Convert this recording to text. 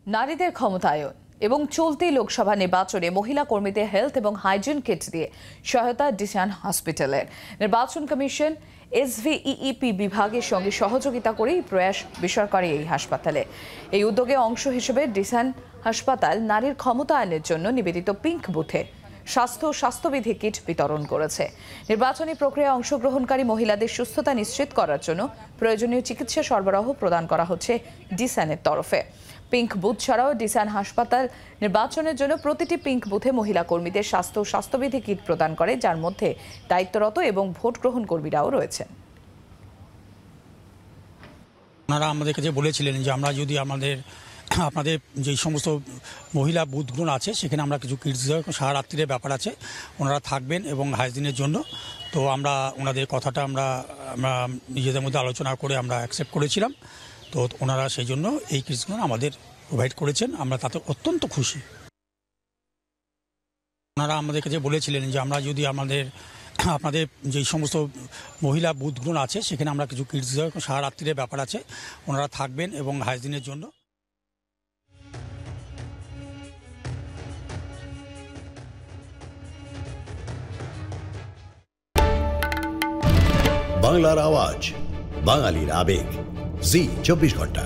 নারীদের ক্ষমতায়ন এবং চলতি লোকসভা নির্বাচনে মহিলা কর্মীদের হেলথ এবং হাইজিন কিট দিয়ে সহায়তা ডিসান হসপিটালের নির্বাচন কমিশন এসভিইপি বিভাগের সঙ্গে সহযোগিতা করেই প্রয়াস বেসরকারি এই হাসপাতালে। এই উদ্যোগে অংশ হিসেবে ডিসান হাসপাতাল নারীর ক্ষমতায়নের জন্য নিবেদিত পিঙ্ক বুথে স্বাস্থ্যবিধি কিট বিতরণ করেছে। নির্বাচনী প্রক্রিয়ায় অংশগ্রহণকারী মহিলাদের সুস্থতা নিশ্চিত করার জন্য প্রয়োজনীয় চিকিৎসা সরবরাহ প্রদান করা হচ্ছে ডিসানের তরফে। পিঙ্ক বুথ ছাড়াও ডিসান হাসপাতাল নির্বাচনের জন্য প্রতিটি পিঙ্ক বুথে মহিলা কর্মীদের স্বাস্থ্যবিধি কিট প্রদান করে, যার মধ্যে দায়িত্বরত এবং ভোট গ্রহণ কর্মীরাও রয়েছেন। ওনারা আমাদের কাছে বলেছিলেন যে আমরা যদি আপনাদের যে সমস্ত মহিলা বুথগুলো আছে সেখানে আমরা কিছু কিটস সারা রাত্রির ব্যাপার আছে, ওনারা থাকবেন এবং হাইজিনের জন্য। তো আমরা ওনাদের কথাটা আমরা নিজেদের মধ্যে আলোচনা করে আমরা অ্যাকসেপ্ট করেছিলাম। তো ওনারা সেই জন্য এই কিটসগুলো আমাদের প্রোভাইড করেছেন, আমরা তাতে অত্যন্ত খুশি। ওনারা আমাদের কাছে বলেছিলেন যে আমরা যদি আপনাদের যে সমস্ত মহিলা বুথগুলো আছে সেখানে আমরা কিছু কিটস সারা রাত্রির ব্যাপার আছে, ওনারা থাকবেন এবং হাইজিনের জন্য। বাংলার আওয়াজ, বাঙালির আবেগ, জি 24 ঘন্টা।